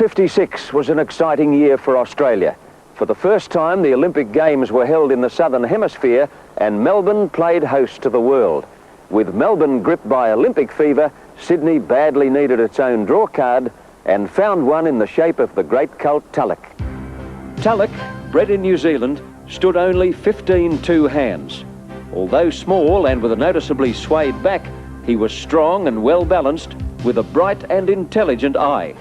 1956 was an exciting year for Australia. For the first time, the Olympic Games were held in the Southern Hemisphere and Melbourne played host to the world. With Melbourne gripped by Olympic fever, Sydney badly needed its own draw card and found one in the shape of the great colt Tulloch. Tulloch, bred in New Zealand, stood only 15 2 hands. Although small and with a noticeably swayed back, he was strong and well balanced with a bright and intelligent eye.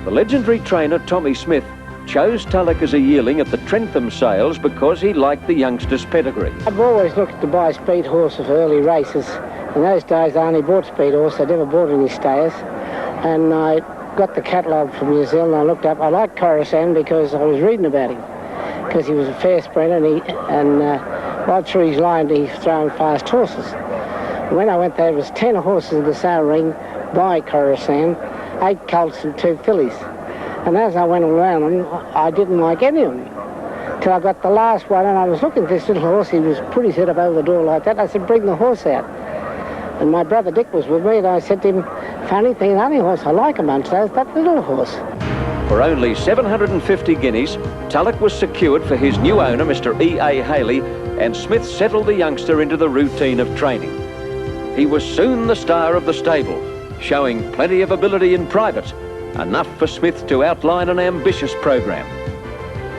The legendary trainer Tommy Smith chose Tulloch as a yearling at the Trentham sales because he liked the youngster's pedigree. I've always looked to buy speed horses for early races. In those days I only bought speed horses, I never bought any stayers. And I got the catalogue from New Zealand. I looked up, I liked Coruscant because I was reading about him. Because he was a fair sprinter and right through his line he's throwing fast horses. When I went there, there was 10 horses in the sale ring by Coruscant, 8 colts and 2 fillies. And as I went around them, I didn't like any of them. Till I got the last one and I was looking at this little horse, he was pretty set up over the door like that. I said, bring the horse out. And my brother Dick was with me and I said to him, funny thing, the only horse I like amongst those, that little horse. For only 750 guineas, Tulloch was secured for his new owner, Mr. E.A. Haley, and Smith settled the youngster into the routine of training. He was soon the star of the stable, showing plenty of ability in private, enough for Smith to outline an ambitious program.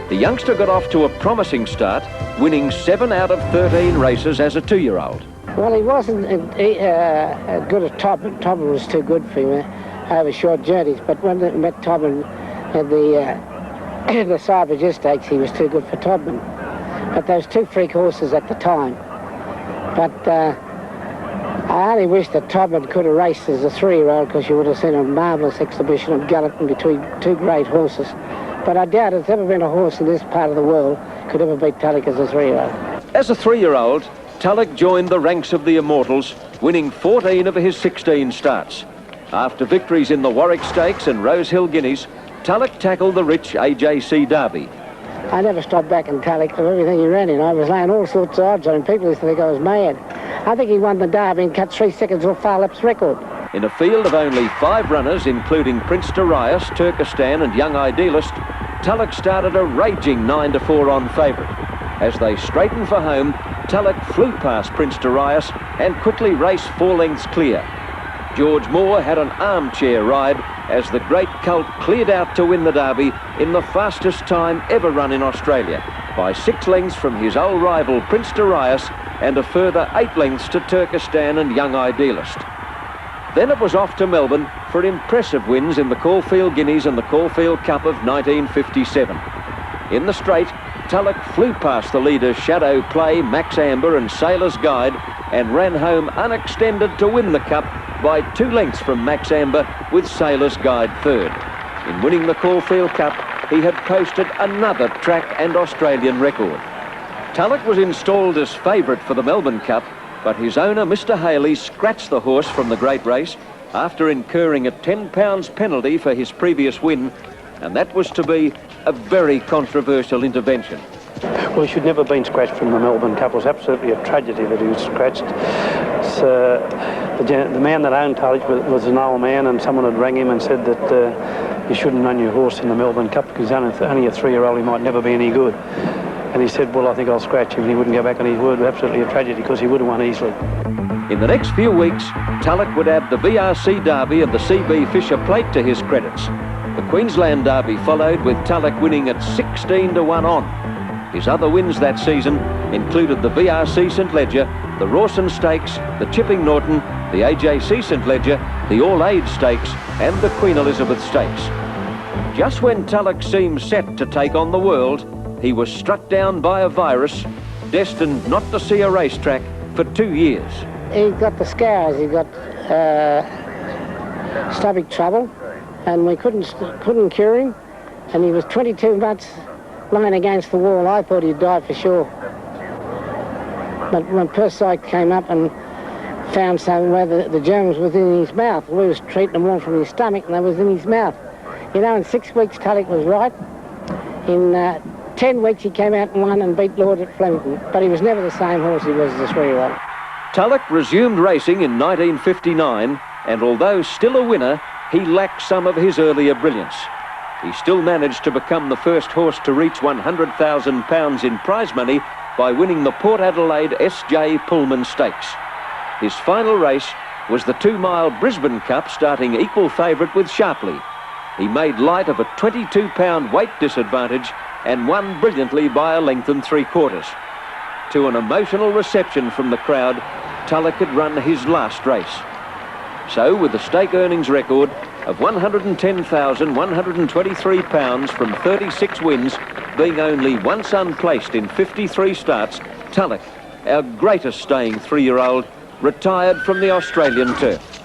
The youngster got off to a promising start, winning 7 out of 13 races as a 2-year-old. Well, he wasn't good at Todman. Todman was too good for him over short journeys, but when they met Todman at the Memsie Stakes, he was too good for Todman. But those 2 freak horses at the time. But I only wish that Todman could have raced as a 3-year-old because you would have seen a marvellous exhibition of galloping between 2 great horses. But I doubt there's ever been a horse in this part of the world could ever beat Tulloch as a 3-year-old. As a 3-year-old, Tulloch joined the ranks of the Immortals, winning 14 of his 16 starts. After victories in the Warwick Stakes and Rosehill Guineas, Tulloch tackled the rich AJC Derby. I never stopped back in Tulloch for everything he ran in. I was laying all sorts of odds on him. People used to think I was mad. I think he won the Derby and cut 3 seconds off Phar Lap's record. In a field of only 5 runners, including Prince Darius, Turkestan and Young Idealist, Tulloch started a raging 9-4 on favourite. As they straightened for home, Tulloch flew past Prince Darius and quickly raced 4 lengths clear. George Moore had an armchair ride as the great colt cleared out to win the Derby in the fastest time ever run in Australia, by 6 lengths from his old rival Prince Darius and a further 8 lengths to Turkestan and Young Idealist. Then it was off to Melbourne for impressive wins in the Caulfield Guineas and the Caulfield Cup of 1957. In the straight, Tulloch flew past the leaders Shadow Play, Max Amber and Sailor's Guide and ran home unextended to win the Cup by 2 lengths from Max Amber with Sailor's Guide third. In winning the Caulfield Cup, he had posted another track and Australian record. Tulloch was installed as favourite for the Melbourne Cup, but his owner, Mr. Haley, scratched the horse from the great race after incurring a £10 penalty for his previous win, and that was to be a very controversial intervention. Well, he should never have been scratched from the Melbourne Cup. It was absolutely a tragedy that he was scratched. The man that owned Tulloch was an old man, and someone had rang him and said that you shouldn't run your horse in the Melbourne Cup because he's only a 3-year-old, he might never be any good. And he said, well, I think I'll scratch him, and he wouldn't go back on his word. It was absolutely a tragedy because he would have won easily. In the next few weeks, Tulloch would add the VRC Derby and the CB Fisher Plate to his credits. The Queensland Derby followed, with Tulloch winning at 16-1 on. His other wins that season included the VRC St Leger, the Rawson Stakes, the Chipping Norton, the AJC St Leger, the All-Age Stakes and the Queen Elizabeth Stakes. Just when Tulloch seemed set to take on the world, he was struck down by a virus, destined not to see a racetrack for 2 years. He got the scars, he got stomach trouble, and we couldn't cure him, and he was 22 months lying against the wall. I thought he'd died for sure. But when Persite came up and found something where the germs was in his mouth, we was treating them all from his stomach and they was in his mouth. You know, in 6 weeks Tulloch was right. In 10 weeks he came out and won and beat Lord at Flemington, but he was never the same horse he was as a 3-year-old. Tulloch resumed racing in 1959, and although still a winner, he lacked some of his earlier brilliance. He still managed to become the first horse to reach £100,000 in prize money by winning the Port Adelaide S.J. Pullman Stakes. His final race was the 2-mile Brisbane Cup, starting equal favourite with Sharpley. He made light of a 22-pound weight disadvantage and won brilliantly by a length and 3/4. To an emotional reception from the crowd, Tulloch had run his last race. So, with a stake earnings record of £110,123 from 36 wins, being only once unplaced in 53 starts, Tulloch, our greatest staying 3-year-old, retired from the Australian turf.